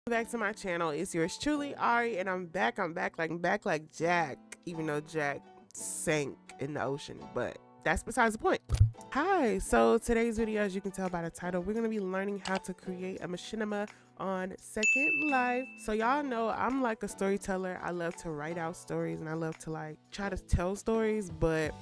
Back to my channel. It's yours truly, Ari, and I'm back like Jack, even though Jack sank in the ocean, but that's besides the point. Hi, so today's video, as you can tell by the title, we're going to be learning how to create a machinima on Second Life. So y'all know I'm like a storyteller. I love to write out stories and I love to like try to tell stories, but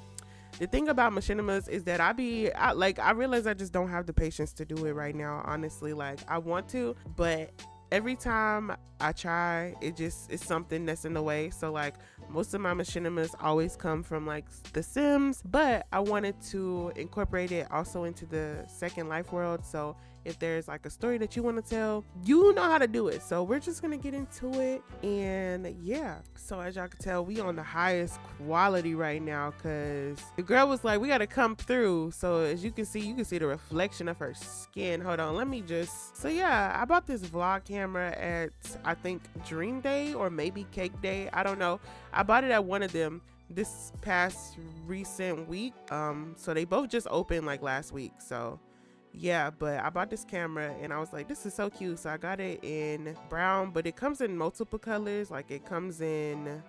the thing about Machinemas is that I realize I just don't have the patience to do it right now, honestly. Like, I want to, but every time I try, it's something that's in the way. So like most of my Machinimas always come from like The Sims, but I wanted to incorporate it also into the Second Life world. So if there's like a story that you want to tell, you know how to do it. So we're just gonna get into it, and yeah. So as y'all can tell, we on the highest quality right now because the girl was like, we gotta come through. So as you can see the reflection of her skin. Hold on, let me just. So yeah, I bought this vlog camera at I think Dream Day or maybe Cake Day. I don't know. I bought it at one of them this past recent week. So they both just opened like last week. So yeah, but I bought this camera and I was like, this is so cute. So I got it in brown, but it comes in multiple colors. Like it comes in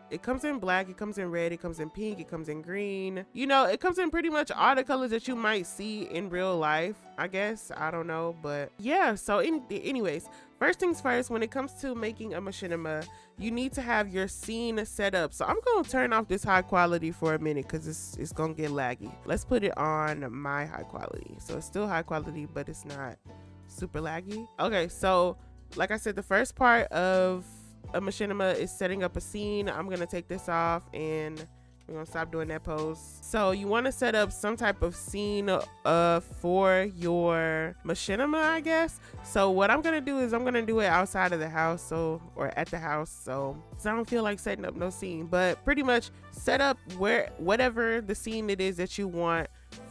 black, it comes in red, it comes in pink, it comes in green. You know, it comes in pretty much all the colors that you might see in real life, I guess. I don't know, but yeah. So anyways, first things first, when it comes to making a machinima, you need to have your scene set up. So I'm gonna turn off this high quality for a minute because it's gonna get laggy. Let's put it on my high quality. So it's still high quality, but it's not super laggy. Okay, so like I said, the first part of a machinima is setting up a scene. I'm gonna take this off and we're gonna stop doing that pose. So you want to set up some type of scene for your machinima, I guess. So what I'm gonna do is I'm gonna do it outside of the house, or at the house. So I don't feel like setting up no scene, but pretty much set up whatever the scene it is that you want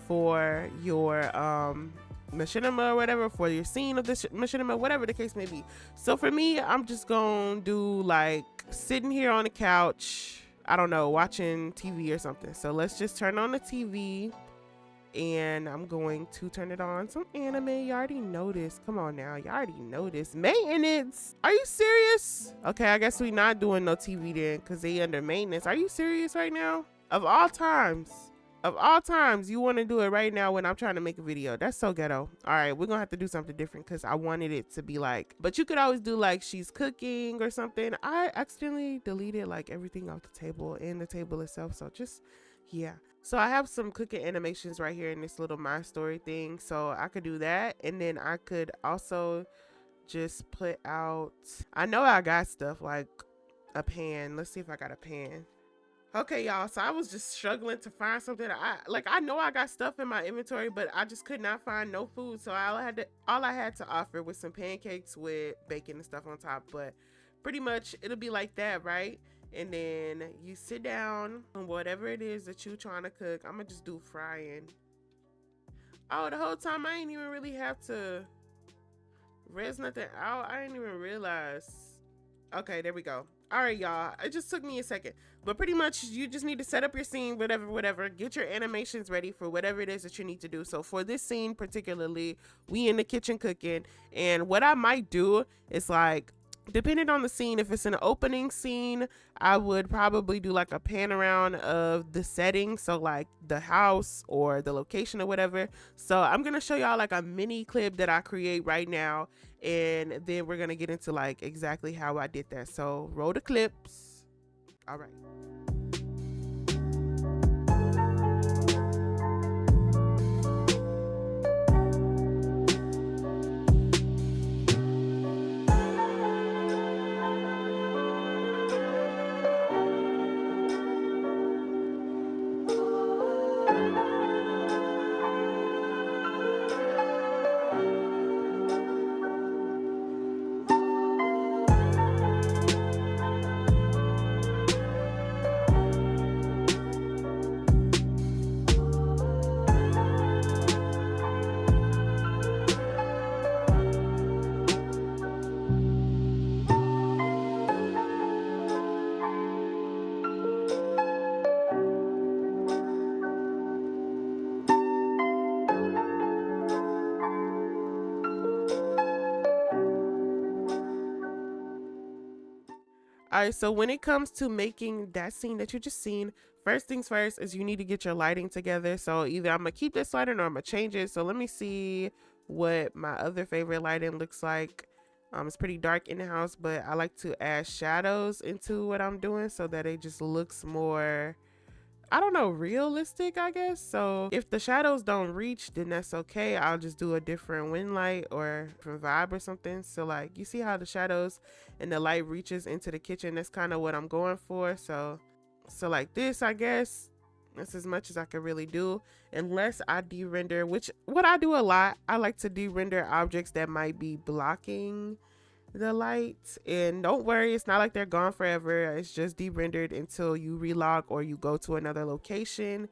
for your machinima or whatever, for your scene of this machinima, whatever the case may be. So for me, I'm just gonna do like sitting here on the couch, I don't know, watching TV or something. So let's just turn on the TV and I'm going to turn it on some anime. You already know this. Come on now. You already know this. Maintenance. Are you serious? Okay, I guess we not doing no TV then because they under maintenance. Are you serious right now? Of all times, you want to do it right now when I'm trying to make a video. That's so ghetto. All right, we're gonna have to do something different because I wanted it to be like, but you could always do like she's cooking or something. I accidentally deleted like everything off the table and the table itself, so just yeah. So I have some cooking animations right here in this little My Story thing, so I could do that. And then I could also just put out, I know I got stuff like a pan. Let's see if I got a pan. Okay, y'all, so I was just struggling to find something. I know I got stuff in my inventory, but I just could not find no food. So all I had to offer was some pancakes with bacon and stuff on top. But pretty much it'll be like that, right? And then you sit down on whatever it is that you're trying to cook. I'm gonna just do frying. Oh, the whole time I ain't even really have to res nothing out. I didn't even realize. Okay, there we go. All right, y'all, it just took me a second, but pretty much you just need to set up your scene, whatever, get your animations ready for whatever it is that you need to do. So for this scene particularly, we in the kitchen cooking, and what I might do is like, depending on the scene, if it's an opening scene, I would probably do like a pan around of the setting, so like the house or the location or whatever. So I'm gonna show y'all like a mini clip that I create right now, and then we're gonna get into like exactly how I did that. So roll the clips. All right. All right, so when it comes to making that scene that you just seen, first things first is you need to get your lighting together. So either I'm gonna keep this lighting or I'm gonna change it. So let me see what my other favorite lighting looks like. It's pretty dark in the house, but I like to add shadows into what I'm doing so that it just looks more, I don't know, realistic, I guess. So if the shadows don't reach, then that's okay. I'll just do a different wind light or different vibe or something. So like, you see how the shadows and the light reaches into the kitchen? That's kind of what I'm going for. So like this, I guess that's as much as I can really do, unless I de-render, which what I do a lot. I like to de-render objects that might be blocking the light, and don't worry, it's not like they're gone forever. It's just de-rendered until you relog or you go to another location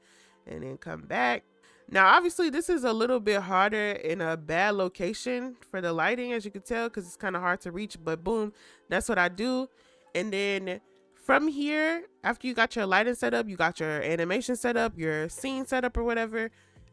and then come back. Now obviously this is a little bit harder in a bad location for the lighting, as you can tell, because it's kind of hard to reach, but boom, that's what I do. And then from here, after you got your lighting set up, you got your animation set up, your scene set up or whatever,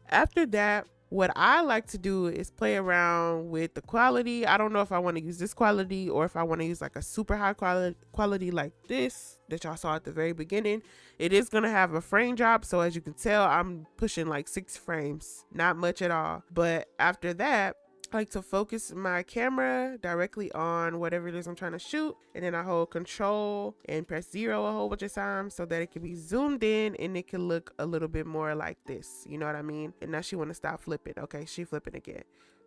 after that, what I like to do is play around with the quality. I don't know if I want to use this quality or if I want to use like a super high quality like this that y'all saw at the very beginning. It is going to have a frame drop. So as you can tell, I'm pushing like 6 frames, not much at all. But after that, I like to focus my camera directly on whatever it is I'm trying to shoot, and then I hold control and press 0 a whole bunch of times so that it can be zoomed in and it can look a little bit more like this, you know what I mean? And now she want to stop flipping. Okay, she flipping again.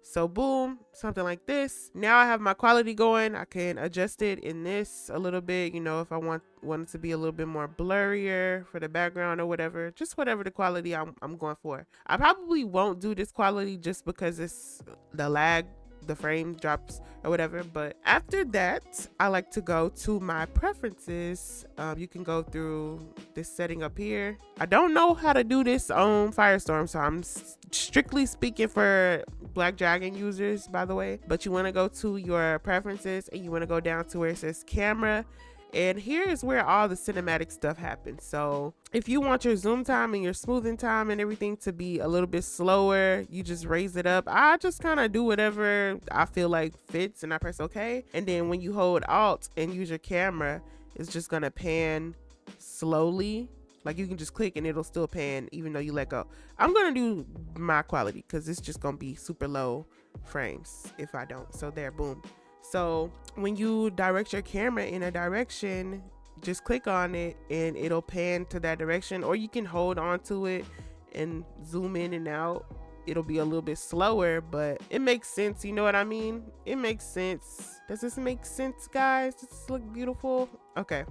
So boom, something like this. Now I have my quality going. I can adjust it in this a little bit, you know, if I want it to be a little bit more blurrier for the background or whatever, just whatever the quality I'm going for. I probably won't do this quality just because it's the lag, the frame drops or whatever. But after that, I like to go to my preferences. You can go through this setting up here. I don't know how to do this on Firestorm, so I'm strictly speaking for Black Dragon users, by the way. But you want to go to your preferences and you want to go down to where it says camera. And here is where all the cinematic stuff happens. So if you want your zoom time and your smoothing time and everything to be a little bit slower, you just raise it up. I just kind of do whatever I feel like fits and I press okay. And then when you hold Alt and use your camera, it's just gonna pan slowly. Like you can just click and it'll still pan even though you let go. I'm gonna do my quality because it's just gonna be super low frames if I don't. So there, boom. So when you direct your camera in a direction, just click on it and it'll pan to that direction, or you can hold on to it and zoom in and out. It'll be a little bit slower, but it makes sense. You know what I mean? It makes sense. Does this make sense, guys? Does this look beautiful? Okay.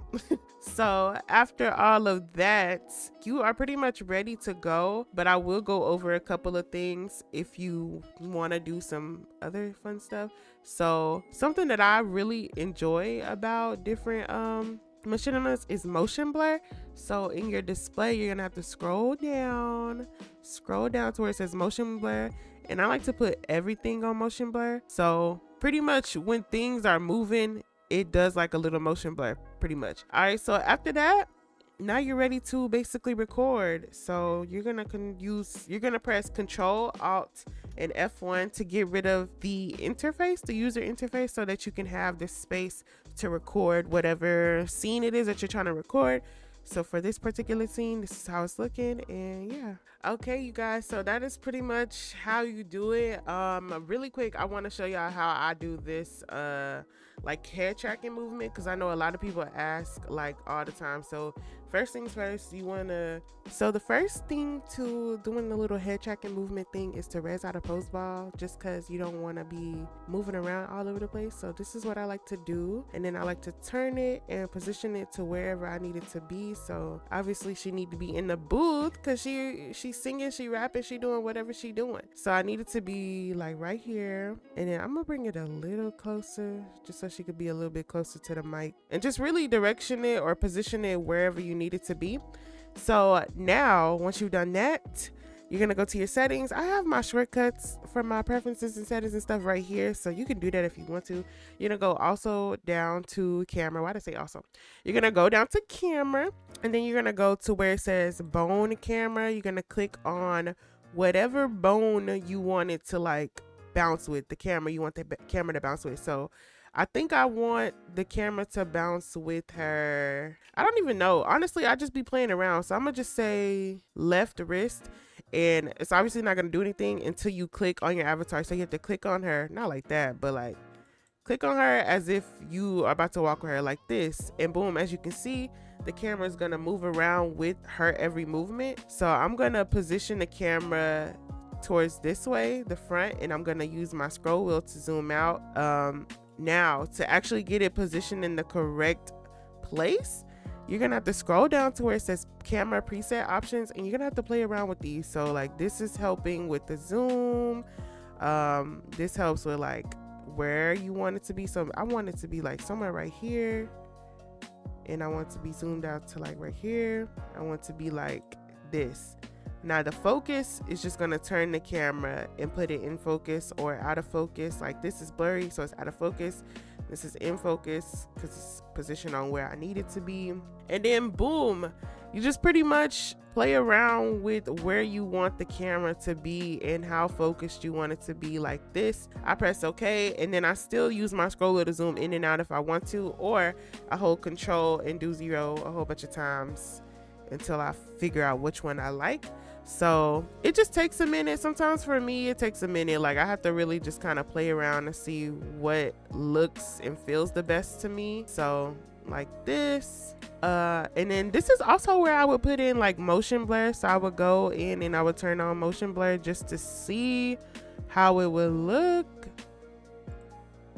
So after all of that, you are pretty much ready to go, but I will go over a couple of things if you want to do some other fun stuff. So something that I really enjoy about different Machinemas is motion blur. So in your display, you're gonna have to scroll down to where it says motion blur, and I like to put everything on motion blur. So pretty much when things are moving, it does like a little motion blur pretty much. All right, so after that, now you're ready to basically record. So you're gonna press Control Alt and F1 to get rid of the interface, the user interface, so that you can have this space to record whatever scene it is that you're trying to record. So for this particular scene, this is how it's looking, and yeah. Okay, you guys, so that is pretty much how you do it. Really quick, I want to show y'all how I do this like hair tracking movement, because I know a lot of people ask like all the time. So first things first, the first thing to doing the little head tracking movement thing is to res out a pose ball, just because you don't want to be moving around all over the place. So this is what I like to do, and then I like to turn it and position it to wherever I need it to be. So obviously she need to be in the booth because she's singing, she rapping, she doing whatever she doing. So I need it to be like right here, and then I'm gonna bring it a little closer just so she could be a little bit closer to the mic, and just really direction it or position it wherever you need it to be. So now once you've done that, you're gonna go to your settings. I have my shortcuts for my preferences and settings and stuff right here, so you can do that if you want to. You're gonna go also down to camera. Why did I say also? You're gonna go down to camera, and then you're gonna go to where it says bone camera. You're gonna click on whatever bone you want it to like bounce with, the camera you want the camera to bounce with. So I think I want the camera to bounce with her. I don't even know. Honestly, I just be playing around. So I'm gonna just say left wrist. And it's obviously not gonna do anything until you click on your avatar. So you have to click on her, not like that, but like click on her as if you are about to walk with her like this. And boom, as you can see, the camera is gonna move around with her every movement. So I'm gonna position the camera towards this way, the front, and I'm gonna use my scroll wheel to zoom out. Now to actually get it positioned in the correct place, you're gonna have to scroll down to where it says camera preset options, and you're gonna have to play around with these. So like this is helping with the zoom. This helps with like where you want it to be. So I want it to be like somewhere right here, and I want it to be zoomed out to like right here. I want it to be like this. Now the focus is just gonna turn the camera and put it in focus or out of focus. Like this is blurry, so it's out of focus. This is in focus because it's positioned on where I need it to be. And then boom, you just pretty much play around with where you want the camera to be and how focused you want it to be. Like this, I press OK, and then I still use my scroll wheel to zoom in and out if I want to, or I hold control and do 0 a whole bunch of times until I figure out which one I like. So it just takes a minute. Sometimes for me it takes a minute. Like I have to really just kind of play around to see what looks and feels the best to me. So like this, and then this is also where I would put in like motion blur. So I would go in and I would turn on motion blur just to see how it would look.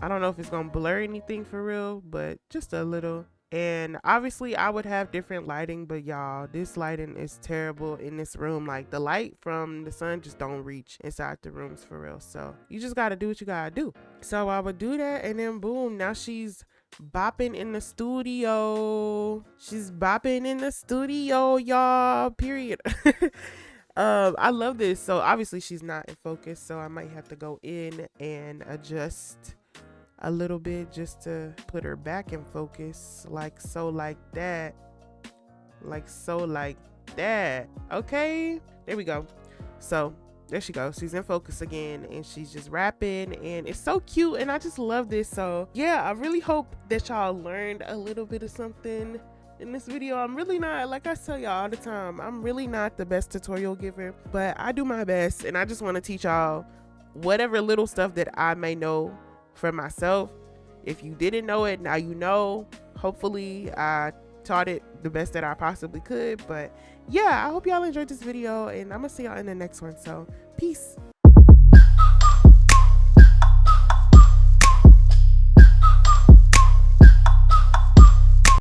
I don't know if it's gonna blur anything for real, but just a little. And obviously I would have different lighting, but y'all, this lighting is terrible in this room. Like the light from the sun just don't reach inside the rooms for real. So you just gotta do what you gotta do. So I would do that, and then boom, now she's bopping in the studio. She's bopping in the studio, y'all, period. I love this. So obviously she's not in focus, so I might have to go in and adjust a little bit just to put her back in focus, like so, like that, like so, like that. Okay, there we go. So there she goes, she's in focus again, and she's just rapping, and it's so cute, and I just love this. So yeah, I really hope that y'all learned a little bit of something in this video. I'm really not, like I tell y'all all the time, I'm really not the best tutorial giver, but I do my best, and I just want to teach y'all whatever little stuff that I may know for myself. If you didn't know it, now you know. Hopefully I taught it the best that I possibly could. But yeah, I hope y'all enjoyed this video, and I'm gonna see y'all in the next one. So peace.